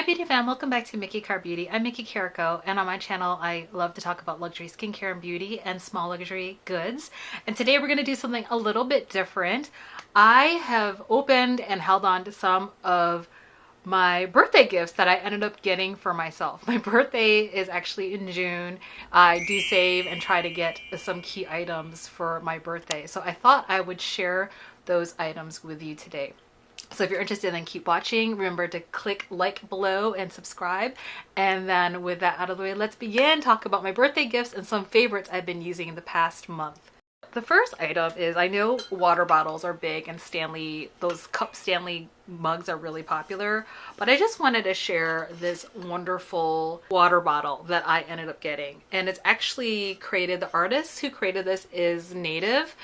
beauty fam, welcome back to MikiCarrBeauty. I'm MikiCarrBeauty, and on my channel I love to talk about luxury skincare and beauty and small luxury goods. And today we're going to do something a little bit different. I have opened and held on to some of my birthday gifts that I ended up getting for myself. My birthday is actually in June. I do save and try to get some key items for my birthday. So I thought I would share those items with you today. So if you're interested, then keep watching. Remember to click like below and subscribe. And then with that out of the way, let's begin. Talk about my birthday gifts and some favorites I've been using in the past month. The first item is, I know water bottles are big and Stanley, those cup Stanley mugs are really popular, but I just wanted to share this wonderful water bottle that I ended up getting. And it's actually created, the artist who created this is Native,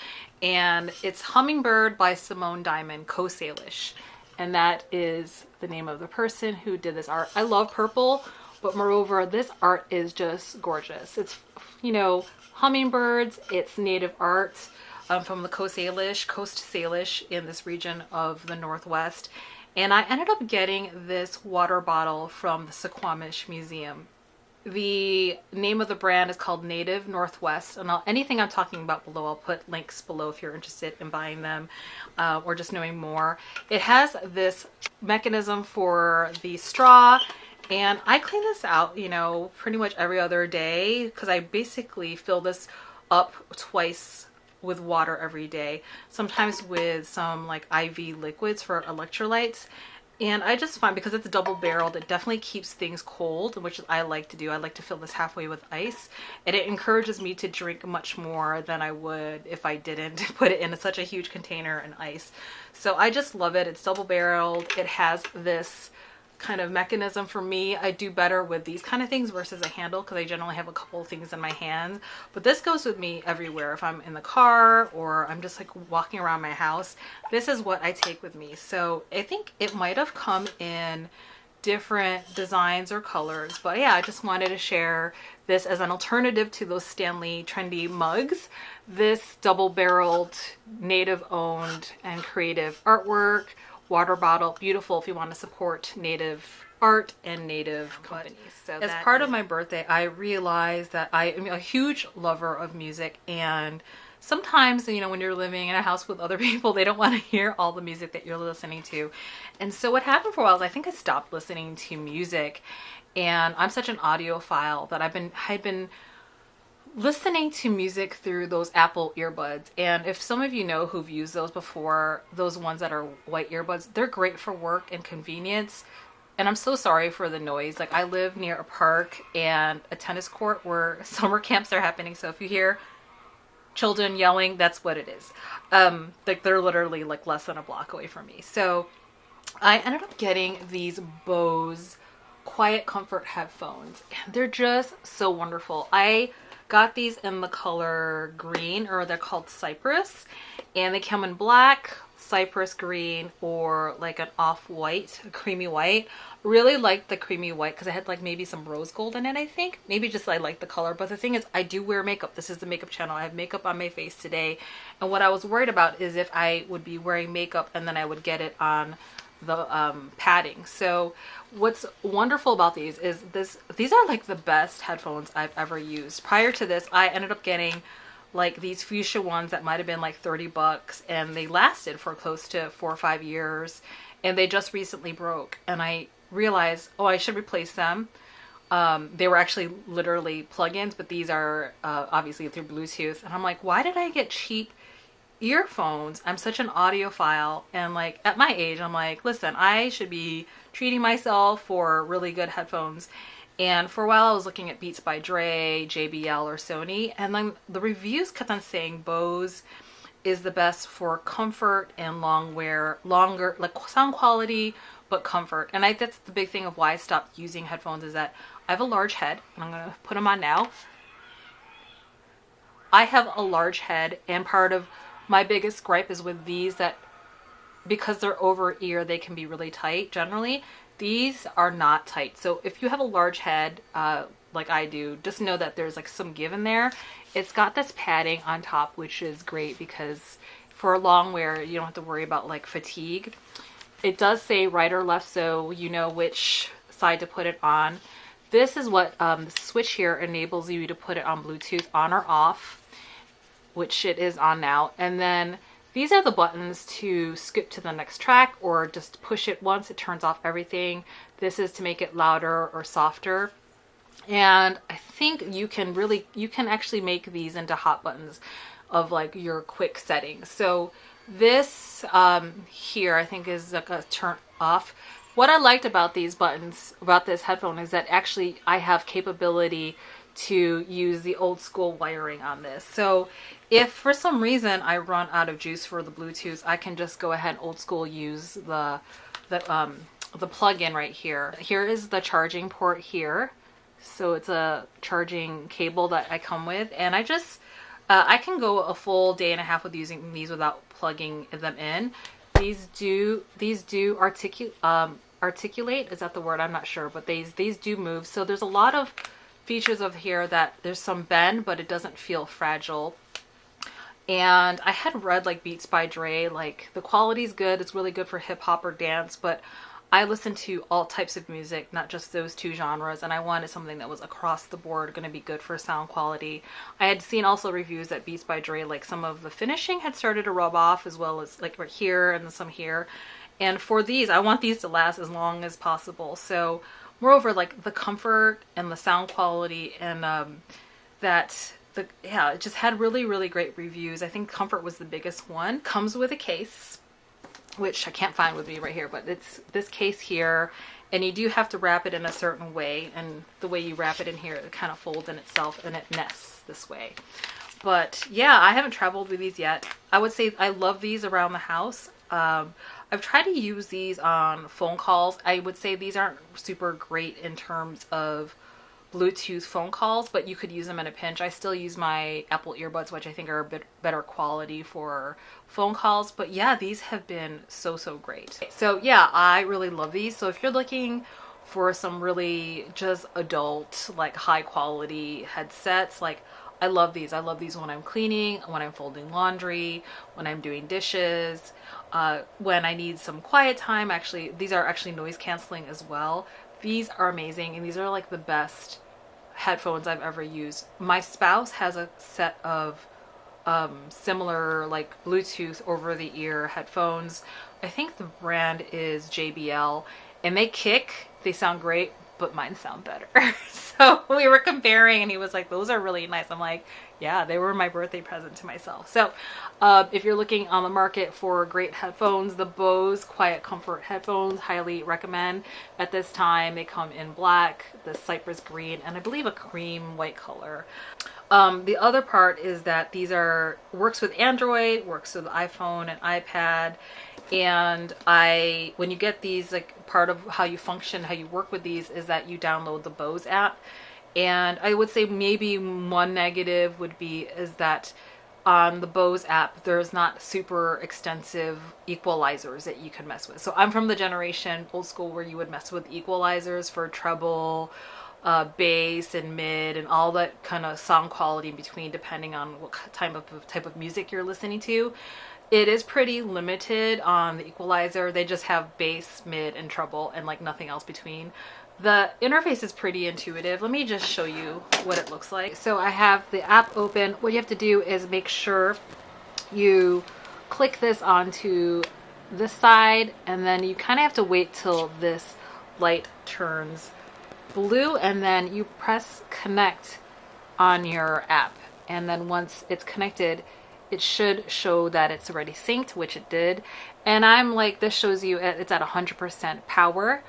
and it's Hummingbird by Simone Diamond, Co-Salish. And that is the name of the person who did this art. I love purple, but moreover, this art is just gorgeous. It's, you know, hummingbirds, it's native art from the Coast Salish in this region of the Northwest. And I ended up getting this water bottle from the Suquamish Museum. The name of the brand is called Native Northwest, and anything I'm talking about below, I'll put links below if you're interested in buying them or just knowing more. It has this mechanism for the straw, and I clean this out, you know, pretty much every other day because I basically fill this up twice with water every day, sometimes with some like IV liquids for electrolytes. And I just find, because it's double barreled, it definitely keeps things cold, which I like to do. I like to fill this halfway with ice, and it encourages me to drink much more than I would if I didn't put it in such a huge container and ice. So I just love it. It's double barreled. It has this kind of mechanism. For me, I do better with these kind of things versus a handle because I generally have a couple of things in my hands, but this goes with me everywhere. If I'm in the car or I'm just like walking around my house, this is what I take with me. So I think it might have come in different designs or colors, but yeah, I just wanted to share this as an alternative to those Stanley trendy mugs. This double-barreled, native owned and creative artwork water bottle, beautiful if you want to support native art and native companies. So as part of my birthday, I realized that I am a huge lover of music, and sometimes, you know, when you're living in a house with other people, they don't want to hear all the music that you're listening to. And so what happened for a while is I think I stopped listening to music, and I'm such an audiophile that I'd been listening to music through those Apple earbuds. And if some of you know who've used those before, those ones that are white earbuds, they're great for work and convenience. And I'm so sorry for the noise. Like, I live near a park and a tennis court where summer camps are happening. So if you hear children yelling, that's what it is. Like, they're literally like less than a block away from me. So I ended up getting these Bose QuietComfort headphones, and they're just so wonderful. I got these in the color green, or they're called Cypress, and they come in black, cypress green, or like an off-white, a creamy white. Really like the creamy white because I had like maybe some rose gold in it, I think. Maybe just I like the color. But the thing is, I do wear makeup. This is the makeup channel. I have makeup on my face today, and what I was worried about is if I would be wearing makeup and then I would get it on the padding. So what's wonderful about these is these are like the best headphones I've ever used. Prior to this, I ended up getting like these fuchsia ones that might have been like 30 bucks, and they lasted for close to 4 or 5 years, and they just recently broke, and I realized, oh, I should replace them. They were actually literally plug-ins, but these are obviously through Bluetooth, and I'm like, why did I get cheap earphones? I'm such an audiophile, and like at my age, I'm like, listen, I should be treating myself for really good headphones. And for a while I was looking at Beats by Dre, JBL, or Sony, and then the reviews kept on saying Bose is the best for comfort and longer like sound quality, but comfort. And that's the big thing of why I stopped using headphones, is that I have a large head, and I'm gonna put them on now. I have a large head, and part of my biggest gripe is with these that because they're over ear, they can be really tight. Generally, these are not tight. So if you have a large head, like I do, just know that there's like some give in there. It's got this padding on top, which is great because for long wear, you don't have to worry about like fatigue. It does say right or left, so you know which side to put it on. This is what the switch here enables you to put it on Bluetooth on or off, which it is on now. And then these are the buttons to skip to the next track or just push it once. It turns off everything. This is to make it louder or softer. And I think you can actually make these into hot buttons of like your quick settings. So this here I think is like a turn off. What I liked about these buttons, about this headphone, is that actually I have capability to use the old school wiring on this. So if for some reason I run out of juice for the Bluetooth, I can just go ahead and old school use the plug-in right here. Here is the charging port here. So it's a charging cable that I come with, and I just I can go a full day and a half with using these without plugging them in. These do articulate, is that the word? I'm not sure, but these do move. So there's a lot of features of here that there's some bend, but it doesn't feel fragile. And I had read like Beats by Dre, like the quality's good, it's really good for hip hop or dance, but I listen to all types of music, not just those two genres, and I wanted something that was across the board going to be good for sound quality. I had seen also reviews that Beats by Dre, like some of the finishing had started to rub off, as well as like right here and some here. And for these, I want these to last as long as possible. So moreover, like the comfort and the sound quality and it just had really, really great reviews. I think comfort was the biggest one. Comes with a case, which I can't find with me right here, but it's this case here, and you do have to wrap it in a certain way, and the way you wrap it in here, it kind of folds in itself and it nests this way. But yeah, I haven't traveled with these yet. I would say I love these around the house. I've tried to use these on phone calls. I would say these aren't super great in terms of Bluetooth phone calls, but you could use them in a pinch. I still use my Apple earbuds, which I think are a bit better quality for phone calls. But yeah, these have been so great. So yeah, I really love these. So if you're looking for some really just adult, like high quality headsets, like I love these. I love these when I'm cleaning, when I'm folding laundry, when I'm doing dishes, when I need some quiet time. Actually, these are actually noise canceling as well. These are amazing, and these are like the best headphones I've ever used. My spouse has a set of similar like Bluetooth over the ear headphones. I think the brand is JBL, and they kick, they sound great, but mine sound better. So we were comparing, and he was like, those are really nice. I'm like, yeah, they were my birthday present to myself. So if you're looking on the market for great headphones, the Bose QuietComfort headphones, highly recommend. At this time, they come in black, the cypress green, and I believe a cream white color. The other part is that these works with Android, works with iPhone and iPad. And when you get these, like part of how you function, how you work with these is that you download the Bose app. And I would say maybe one negative is that on the Bose app, there's not super extensive equalizers that you can mess with. So I'm from the generation old school where you would mess with equalizers for treble, bass and mid and all that kind of sound quality in between, depending on what type of music you're listening to. It is pretty limited on the equalizer. They just have bass, mid, and treble, and like nothing else between. The interface is pretty intuitive. Let me just show you what it looks like. So I have the app open. What you have to do is make sure you click this onto this side, and then you kind of have to wait till this light turns blue, and then you press connect on your app. And then once it's connected, it should show that it's already synced, which it did. And I'm like, this shows you it's at 100% power.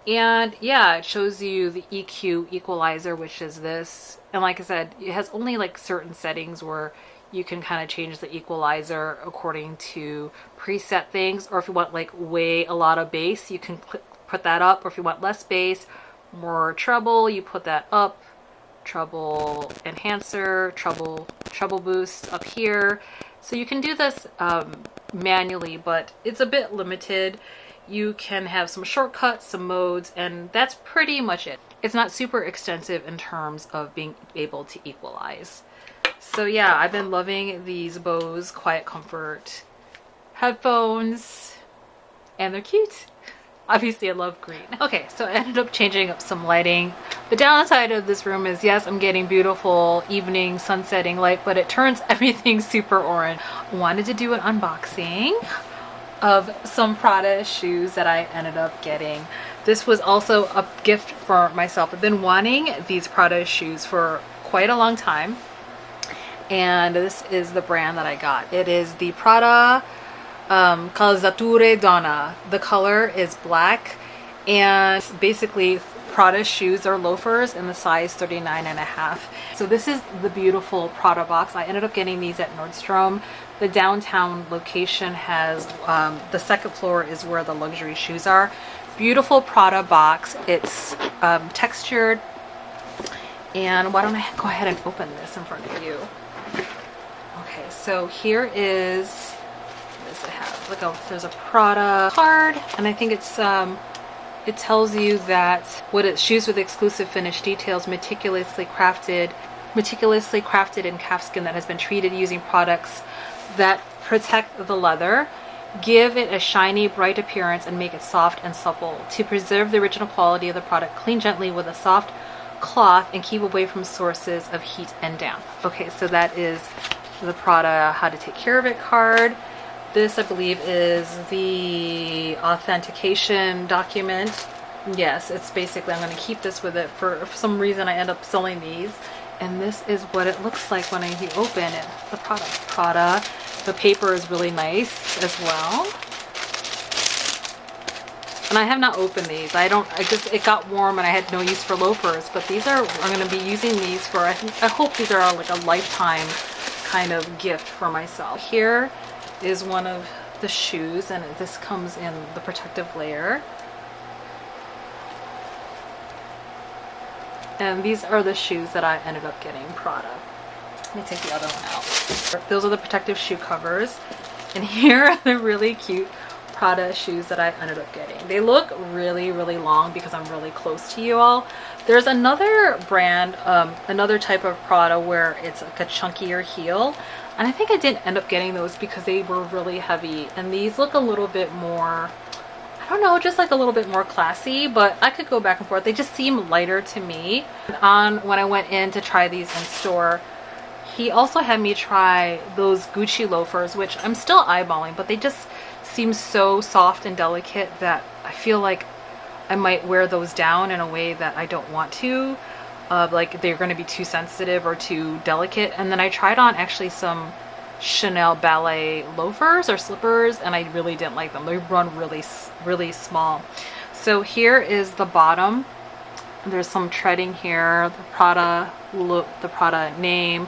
And yeah, it shows you the EQ equalizer, which is this. And like I said, it has only like certain settings where you can kind of change the equalizer according to preset things. Or if you want like a lot of bass, you can put that up. Or if you want less bass, more treble, you put that up. Treble enhancer, treble boost up here. So you can do this manually, but it's a bit limited. You can have some shortcuts, some modes, and that's pretty much it. It's not super extensive in terms of being able to equalize. So yeah, I've been loving these Bose QuietComfort headphones, and they're cute. Obviously I love green. Okay, so I ended up changing up some lighting. The downside of this room is, yes, I'm getting beautiful evening sunsetting light, but it turns everything super orange. Wanted to do an unboxing of some Prada shoes that I ended up getting. This was also a gift for myself. I've been wanting these Prada shoes for quite a long time, and this is the brand that I got. It is the Prada Calzature Donna. The color is black, and basically Prada shoes are loafers in the size 39.5. So this is the beautiful Prada box. I ended up getting these at Nordstrom. The downtown location has, the second floor is where the luxury shoes are. Beautiful Prada box. It's textured. And why don't I go ahead and open this in front of you? Okay, so here is, what does it have? Like there's a Prada card, and I think it's it tells you that what it's shoes with exclusive finish details, meticulously crafted in calfskin that has been treated using products that protect the leather, give it a shiny, bright appearance, and make it soft and supple. To preserve the original quality of the product, clean gently with a soft cloth and keep away from sources of heat and damp. Okay, so that is the Prada How to Take Care of It card. This, I believe, is the authentication document. Yes, it's basically, I'm going to keep this with it. For some reason, I end up selling these. And this is what it looks like when you open it. The product. Prada. The paper is really nice as well. And I have not opened these. It got warm and I had no use for loafers. But these I'm going to be using these for, I hope these are like a lifetime kind of gift for myself. Here is one of the shoes, and this comes in the protective layer. And these are the shoes that I ended up getting Prada. Let me take the other one out. Those are the protective shoe covers. And here are the really cute Prada shoes that I ended up getting. They look really, really long because I'm really close to you all. There's another brand, another type of Prada where it's like a chunkier heel. And I think I didn't end up getting those because they were really heavy. And these look a little bit more, I don't know, just like a little bit more classy, but I could go back and forth. They just seem lighter to me. When I went in to try these in store, he also had me try those Gucci loafers, which I'm still eyeballing, but they just seem so soft and delicate that I feel like I might wear those down in a way that I don't want to. Like they're going to be too sensitive or too delicate. And then I tried on actually some Chanel ballet loafers or slippers, and I really didn't like them. They run really, really small. So here is the bottom. There's some treading here, the Prada look, the Prada name.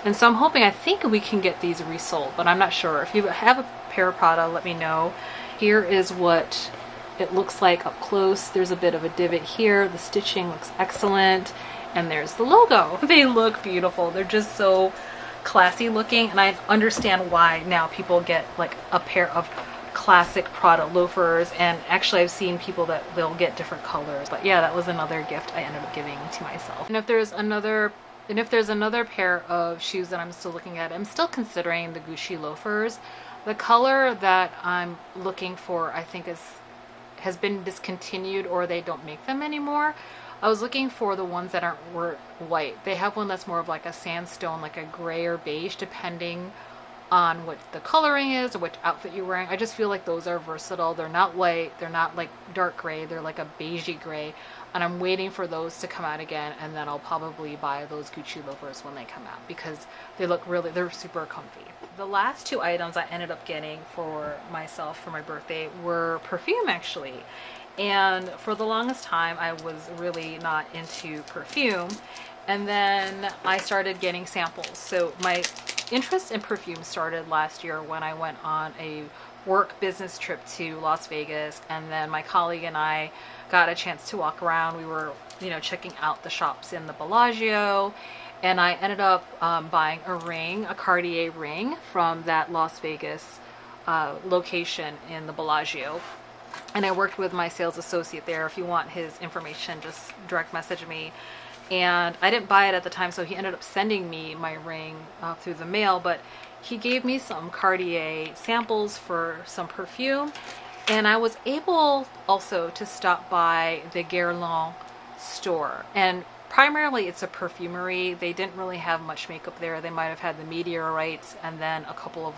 And so I'm hoping, I think we can get these resold, but I'm not sure. If you have a pair of Prada, let me know. Here is what it looks like up close. There's a bit of a divot here. The stitching looks excellent. And there's the logo. They look beautiful. They're just so classy looking, and I understand why now people get like a pair of classic Prada loafers. And actually I've seen people that they'll get different colors. But yeah, that was another gift I ended up giving to myself. And if there's another pair of shoes that I'm still looking at, I'm still considering the Gucci loafers. The color that I'm looking for, I think, has been discontinued, or they don't make them anymore. I was looking for the ones that were white. They have one that's more of like a sandstone, like a gray or beige, depending on what the coloring is or which outfit you're wearing. I just feel like those are versatile. They're not white. They're not like dark gray. They're like a beigey gray. And I'm waiting for those to come out again, and then I'll probably buy those Gucci loafers when they come out because they look really, they're super comfy. The last two items I ended up getting for myself for my birthday were perfume, actually. And for the longest time, I was really not into perfume. And then I started getting samples. So my interest in perfume started last year when I went on a work business trip to Las Vegas. And then my colleague and I got a chance to walk around. We were, checking out the shops in the Bellagio. And I ended up buying a ring, a Cartier ring from that Las Vegas location in the Bellagio. And I worked with my sales associate there. If you want his information, just direct message me. And I didn't buy it at the time, so he ended up sending me my ring through the mail. But he gave me some Cartier samples for some perfume. And I was able also to stop by the Guerlain store, and primarily it's a perfumery. They didn't really have much makeup there. They might have had the meteorites and then a couple of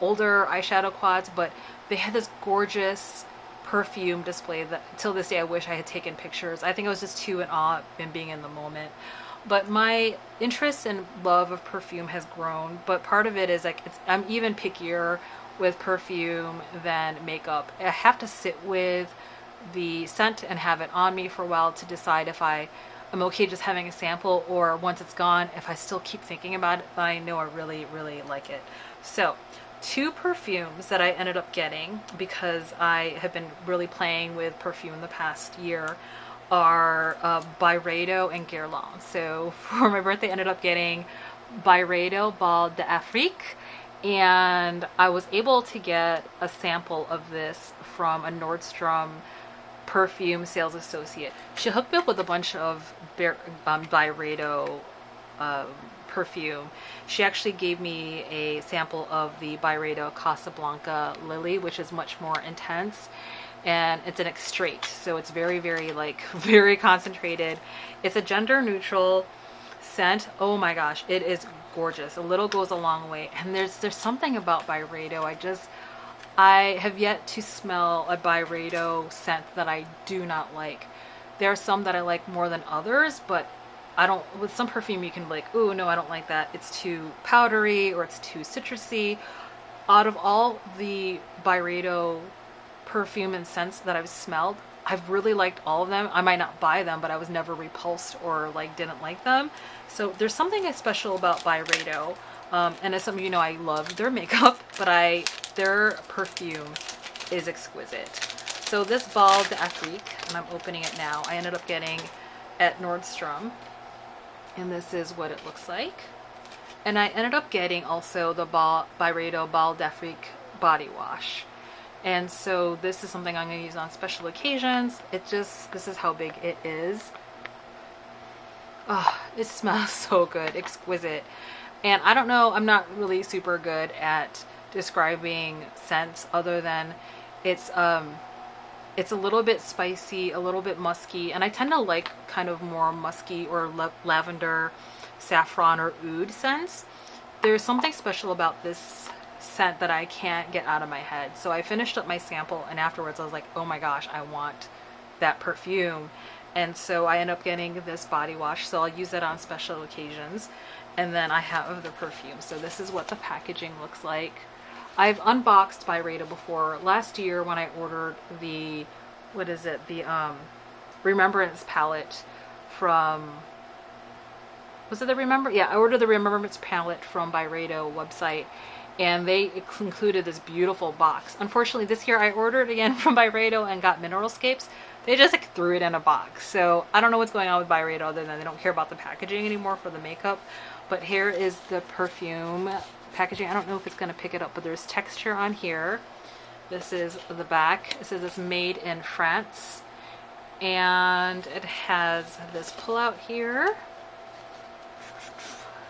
older eyeshadow quads, but they had this gorgeous perfume display that till this day I wish I had taken pictures. I think I was just too in awe and being in the moment. But my interest and love of perfume has grown, but part of it is like I'm even pickier with perfume than makeup. I have to sit with the scent and have it on me for a while to decide if I'm okay just having a sample, or once it's gone, if I still keep thinking about it, I know I really, really like it. So, two perfumes that I ended up getting because I have been really playing with perfume the past year are BYREDO and Guerlain. So for my birthday I ended up getting BYREDO Bal d'Afrique, and I was able to get a sample of this from a Nordstrom perfume sales associate. She hooked me up with a bunch of BYREDO perfume. She actually gave me a sample of the BYREDO Casablanca Lily, which is much more intense, and it's an extrait, so it's very, very like very concentrated. It's a gender neutral scent. Oh my gosh, it is gorgeous. A little goes a long way, and there's something about BYREDO. I have yet to smell a BYREDO scent that I do not like. There are some that I like more than others, but I don't, with some perfume you can be like, ooh, no, I don't like that. It's too powdery or it's too citrusy. Out of all the BYREDO perfume and scents that I've smelled, I've really liked all of them. I might not buy them, but I was never repulsed or like didn't like them. So there's something special about BYREDO. And as some of you know, I love their makeup, but their perfume is exquisite. So this Bal d'Afrique, and I'm opening it now, I ended up getting at Nordstrom, and this is what it looks like. And I ended up getting also the BYREDO Bal d'Afrique body wash. And so this is something I'm going to use on special occasions. This is how big it is. Oh, it smells so good, exquisite. And I don't know, I'm not really super good at describing scents other than it's a little bit spicy, a little bit musky, and I tend to like kind of more musky or lavender, saffron, or oud scents. There's something special about this scent that I can't get out of my head. So I finished up my sample, and afterwards I was like, oh my gosh, I want that perfume. And so I end up getting this body wash, so I'll use it on special occasions. And then I have the perfume. So this is what the packaging looks like. I've unboxed BYREDO before. Last year when I ordered the, what is it, the Remembrance palette from, was it the Yeah, I ordered the Remembrance palette from BYREDO website, and they included this beautiful box. Unfortunately, this year I ordered again from BYREDO and got Mineralscapes. They just like threw it in a box. So I don't know what's going on with BYREDO other than they don't care about the packaging anymore for the makeup. But here is the perfume packaging. I don't know if it's going to pick it up, but there's texture on here. This is the back. It says it's made in France. And it has this pull-out here.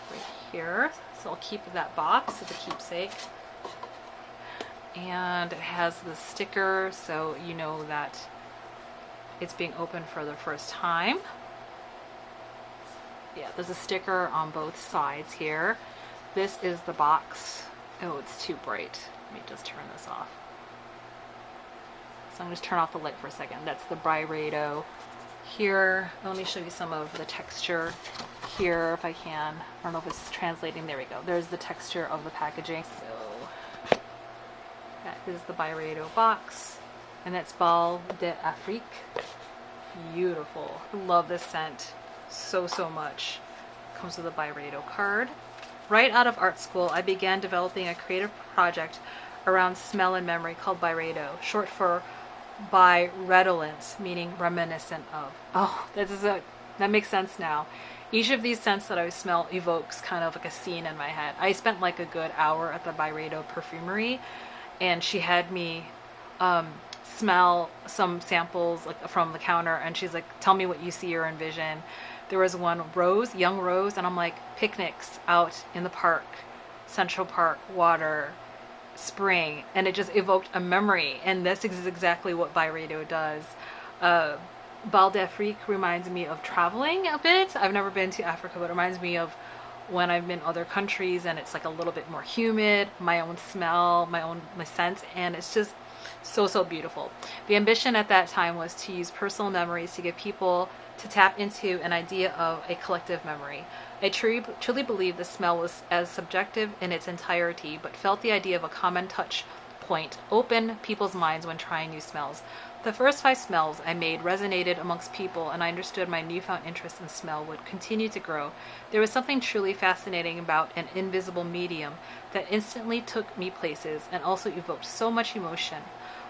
Right here. So I'll keep that box as a keepsake. And it has the sticker, so you know that it's being opened for the first time. Yeah, there's a sticker on both sides here. This is the box. Oh, it's too bright. Let me just turn this off. So I'm going to turn off the light for a second. That's the BYREDO here. Let me show you some of the texture here if I can. I don't know if it's translating. There we go. There's the texture of the packaging. So that is the BYREDO box. And that's Bal d'Afrique. Beautiful. I love this scent so much. Comes with a BYREDO card. Right out of art school, I began developing a creative project around smell and memory called BYREDO, short for BYREDOLence, meaning reminiscent of. Oh, that makes sense now. Each of these scents that I smell evokes kind of like a scene in my head. I spent like a good hour at the BYREDO perfumery, and she had me smell some samples like from the counter, and she's like, tell me what you see or envision. There was one rose, young rose, and I'm like, picnics out in the park, Central Park, water, spring, and it just evoked a memory, and this is exactly what BYREDO does. Bal d'Afrique reminds me of traveling a bit. I've never been to Africa, but it reminds me of when I've been in other countries and it's like a little bit more humid, my own smell, my scent, and it's just so beautiful. The ambition at that time was to use personal memories to get people to tap into an idea of a collective memory. I truly believe the smell was as subjective in its entirety, but felt the idea of a common touch point open people's minds when trying new smells. The first 5 smells I made resonated amongst people, and I understood my newfound interest in smell would continue to grow. There was something truly fascinating about an invisible medium that instantly took me places and also evoked so much emotion.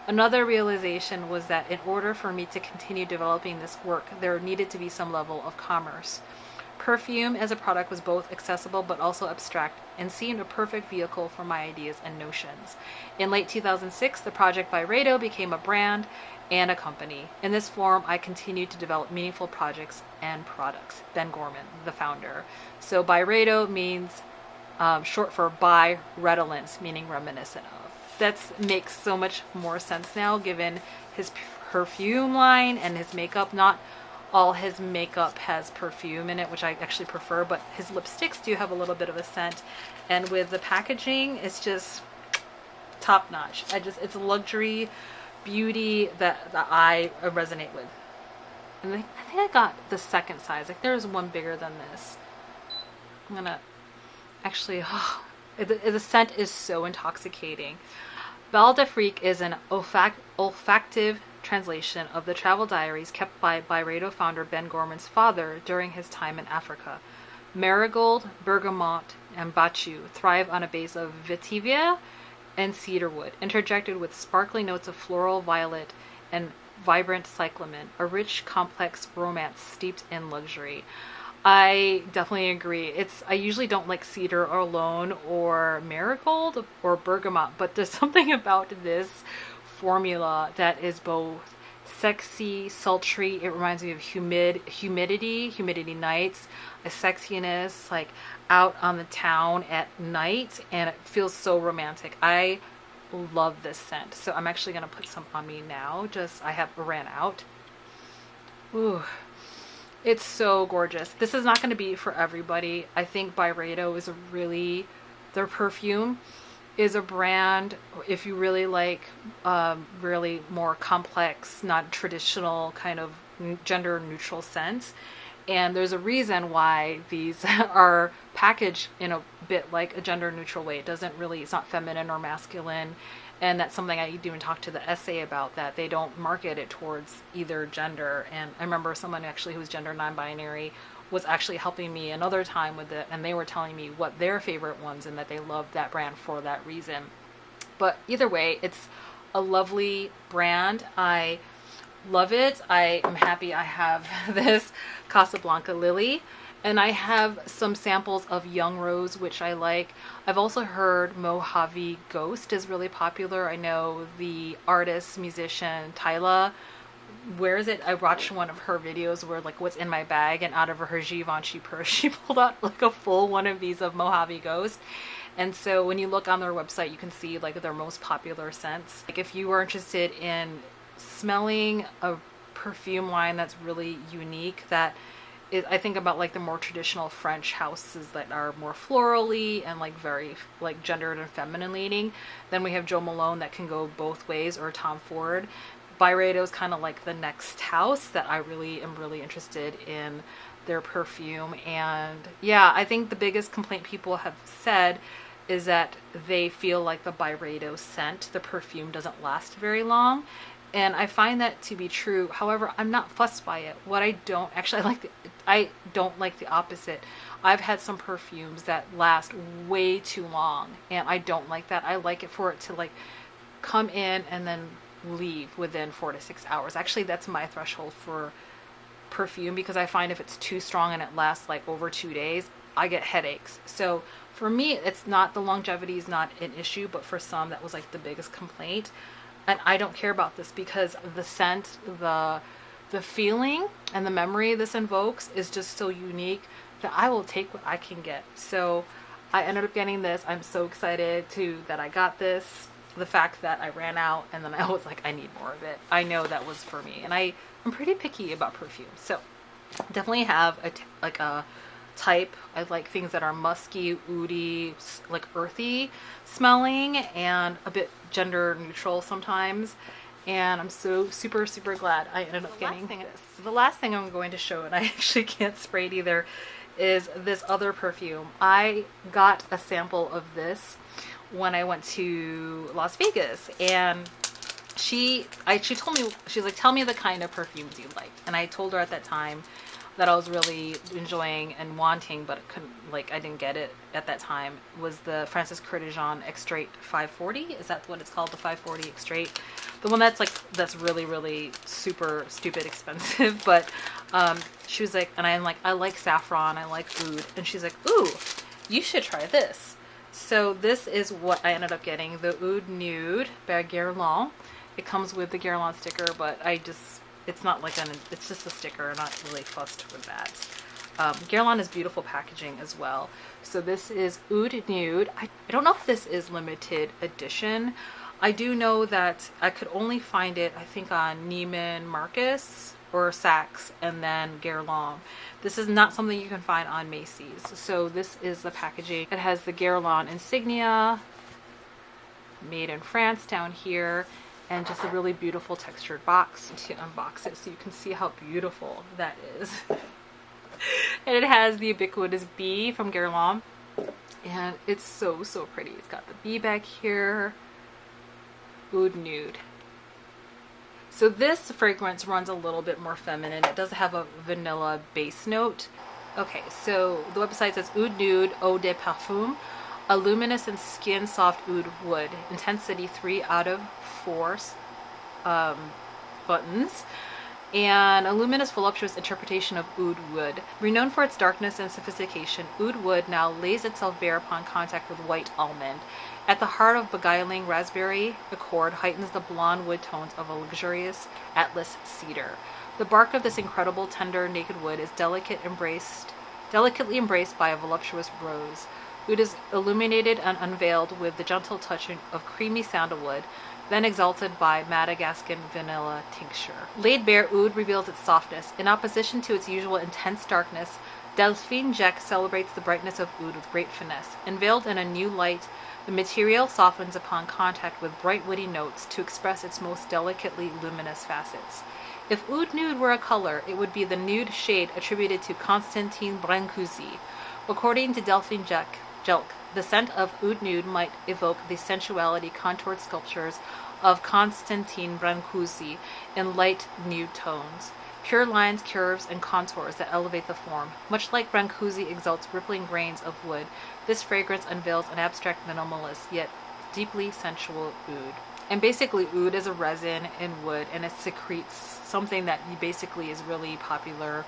Another realization was that in order for me to continue developing this work, there needed to be some level of commerce. Perfume as a product was both accessible but also abstract, and seemed a perfect vehicle for my ideas and notions. In late 2006, the project BYREDO became a brand and a company. In this form, I continued to develop meaningful projects and products. Ben Gorman, the founder. So BYREDO means short for by redolence, meaning reminiscent of. That makes so much more sense now, given his perfume line and his makeup. Not all his makeup has perfume in it, which I actually prefer, but his lipsticks do have a little bit of a scent. And with the packaging, it's just top notch. It's luxury beauty that I resonate with. And I think I got the second size. Like, there's one bigger than this. I'm gonna actually, the scent is so intoxicating. Bal d'Afrique is an olfactive translation of the travel diaries kept by BYREDO founder Ben Gorman's father during his time in Africa. Marigold, bergamot, and bachu thrive on a base of vetiver and cedarwood, interjected with sparkling notes of floral, violet, and vibrant cyclamen, a rich, complex romance steeped in luxury. I definitely agree. I usually don't like cedar alone or marigold or bergamot, but there's something about this formula that is both sexy, sultry. It reminds me of humidity nights, a sexiness, like out on the town at night, and it feels so romantic. I love this scent. So I'm actually going to put some on me now. I have ran out. Ooh. It's so gorgeous. This is not going to be for everybody. I think BYREDO is their perfume is a brand, if you really like really more complex, not traditional kind of gender neutral scents. And there's a reason why these are packaged in a bit like a gender neutral way. It's not feminine or masculine. And that's something I even talked to the essay about, that they don't market it towards either gender. And I remember someone actually who was gender non-binary was actually helping me another time with it, and they were telling me what their favorite ones and that they loved that brand for that reason. But either way, it's a lovely brand. I love it. I am happy I have this Casablanca Lily. And I have some samples of Young Rose, which I like. I've also heard Mojave Ghost is really popular. I know the artist, musician, Tyla wears it. I watched one of her videos where, like, what's in my bag, and out of her Givenchy purse, she pulled out like a full one of these of Mojave Ghost. And so when you look on their website, you can see like their most popular scents. Like, if you are interested in smelling a perfume line that's really unique, I think about like the more traditional French houses that are more florally and like very like gendered and feminine leaning. Then we have Jo Malone that can go both ways, or Tom Ford. BYREDO is kind of like the next house that I really am interested in their perfume. And yeah, I think the biggest complaint people have said is that they feel like the BYREDO scent, the perfume, doesn't last very long. And I find that to be true. However, I'm not fussed by it. I don't like the opposite. I've had some perfumes that last way too long, and I don't like that. I like it for it to like come in and then leave within 4 to 6 hours. Actually, that's my threshold for perfume, because I find if it's too strong and it lasts like over 2 days, I get headaches. So for me, it's not, the longevity is not an issue, but for some, that was like the biggest complaint. And I don't care about this, because the scent, the feeling and the memory this invokes is just so unique that I will take what I can get. So I ended up getting this. I'm so excited that I got this. The fact that I ran out and then I was like, I need more of it. I know that was for me, and I'm pretty picky about perfume, so definitely have like a type. I like things that are musky, oody, like earthy smelling, and a bit gender neutral sometimes. And I'm so super glad I ended up getting this. The last thing I'm going to show, and I actually can't spray it either, is this other perfume. I got a sample of this when I went to Las Vegas, and she told me, she's like, tell me the kind of perfumes you like. And I told her at that time that I was really enjoying and wanting, but couldn't, like, I didn't get it at that time, was the Francis Curtijon Extrait 540. Is that what it's called? The 540 Extrait, the one that's like, that's really super stupid expensive. But she was like, and I'm like, I like saffron, I like oud, and she's like, ooh, you should try this. So this is what I ended up getting, the Oud Nude by Guerlain. It comes with the Guerlain sticker, but it's not like it's just a sticker. I'm not really fussed with that. Guerlain is beautiful packaging as well. So this is Oud Nude. I don't know if this is limited edition. I do know that I could only find it, I think, on Neiman Marcus or Saks, and then Guerlain. This is not something you can find on Macy's. So this is the packaging. It has the Guerlain insignia, made in France down here, and just a really beautiful textured box to unbox it so you can see how beautiful that is. And it has the ubiquitous bee from Guerlain, and it's so pretty. It's got the bee back here. Oud Nude. So this fragrance runs a little bit more feminine. It does have a vanilla base note. Okay, so the website says Oud Nude Eau de Parfum, a luminous and skin soft oud wood, intensity 3 out of 4 buttons, and a luminous voluptuous interpretation of oud wood. Renowned for its darkness and sophistication, oud wood now lays itself bare upon contact with white almond. At the heart of beguiling raspberry accord heightens the blonde wood tones of a luxurious Atlas cedar. The bark of this incredible tender naked wood is delicately embraced by a voluptuous rose. Oud is illuminated and unveiled with the gentle touch of creamy sandalwood, then exalted by Madagascan vanilla tincture. Laid bare, oud reveals its softness. In opposition to its usual intense darkness, Delphine Jacques celebrates the brightness of oud with great finesse. Unveiled in a new light, the material softens upon contact with bright woody notes to express its most delicately luminous facets. If Oud Nude were a color, it would be the nude shade attributed to Constantine Brancusi. According to Delphine Jacques, the scent of Oud Nude might evoke the sensuality contoured sculptures of Constantine Brancusi in light nude tones. Pure lines, curves, and contours that elevate the form. Much like Brancusi exalts rippling grains of wood, this fragrance unveils an abstract, minimalist, yet deeply sensual oud. And basically, oud is a resin in wood, and it secretes something that basically is really popular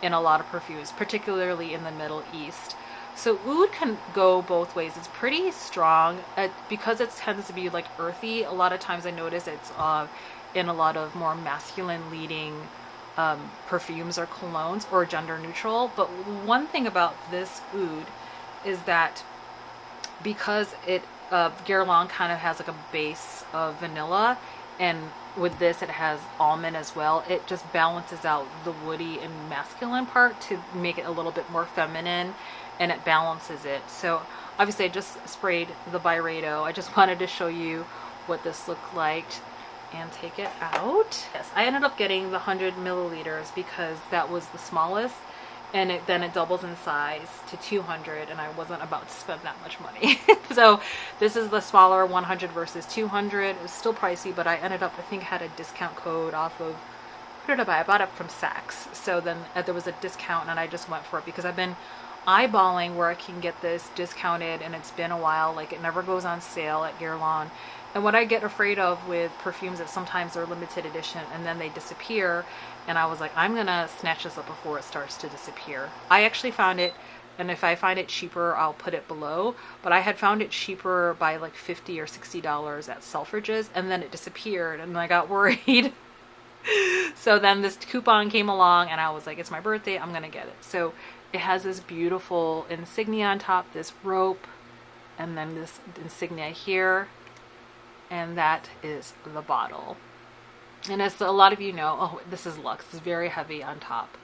in a lot of perfumes, particularly in the Middle East. So oud can go both ways. It's pretty strong because it tends to be like earthy. A lot of times I notice it's in a lot of more masculine leading perfumes or colognes, or gender neutral. But one thing about this oud is that because it Guerlain kind of has like a base of vanilla, and with this it has almond as well, it just balances out the woody and masculine part to make it a little bit more feminine, and it balances it. So obviously I just sprayed the BYREDO. I just wanted to show you what this looked like and take it out. Yes, I ended up getting the 100 milliliters because that was the smallest, and then it doubles in size to 200, and I wasn't about to spend that much money. So this is the smaller 100 versus 200. It was still pricey, but I ended up, I think, had a discount code off of, what did I buy? I bought it from Saks. So then there was a discount, and I just went for it because I've been eyeballing where I can get this discounted, and it's been a while. Like, it never goes on sale at Guerlain. And what I get afraid of with perfumes is sometimes they're limited edition and then they disappear, and I was like, I'm gonna snatch this up before it starts to disappear. I actually found it, and if I find it cheaper I'll put it below, but I had found it cheaper by like $50 or $60 at Selfridges, and then it disappeared, and I got worried. So then this coupon came along and I was like, it's my birthday, I'm gonna get it. So it has this beautiful insignia on top, this rope, and then this insignia here, and that is the bottle. And as a lot of you know, oh, this is luxe. It's very heavy on top.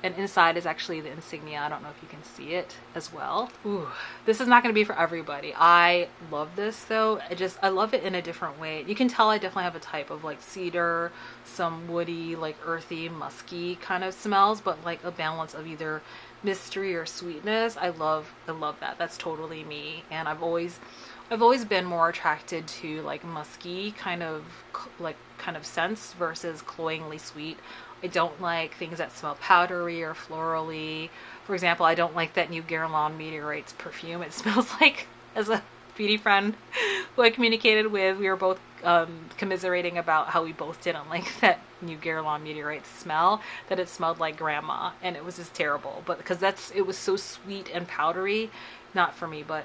And inside is actually the insignia. I don't know if you can see it as well. Ooh, this is not going to be for everybody. I love this though. I love it in a different way. You can tell I definitely have a type of like cedar, some woody, like earthy, musky kind of smells, but like a balance of either mystery or sweetness. I love that. That's totally me. And I've always been more attracted to like musky kind of scents versus cloyingly sweet. I don't like things that smell powdery or florally. For example, I don't like that new Guerlain Meteorites perfume. It smells like, as a beauty friend who I communicated with, we were both commiserating about how we both didn't like that new Guerlain Meteorites smell, that it smelled like grandma, and it was just terrible. But because it was so sweet and powdery, not for me. But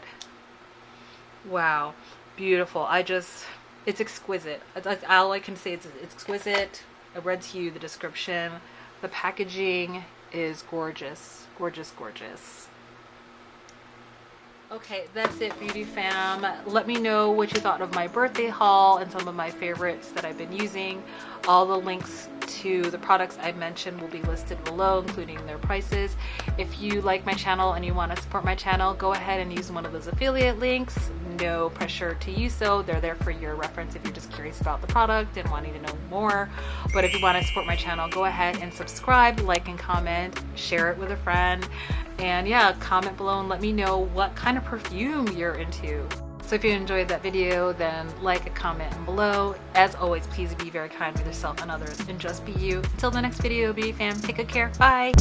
wow, beautiful. It's exquisite. All I can say is it's exquisite. I read to you the description. The packaging is gorgeous. Gorgeous, gorgeous. Okay, that's it, beauty fam. Let me know what you thought of my birthday haul and some of my favorites that I've been using. All the links to the products I mentioned will be listed below, including their prices. If you like my channel and you want to support my channel, go ahead and use one of those affiliate links. No pressure to use so. They're there for your reference if you're just curious about the product and wanting to know more. But if you want to support my channel, go ahead and subscribe, like and comment, share it with a friend. And yeah, comment below and let me know what kind of perfume you're into. So if you enjoyed that video, then like, comment below. As always, please be very kind with yourself and others and just be you. Until the next video, beauty fam, take good care. Bye.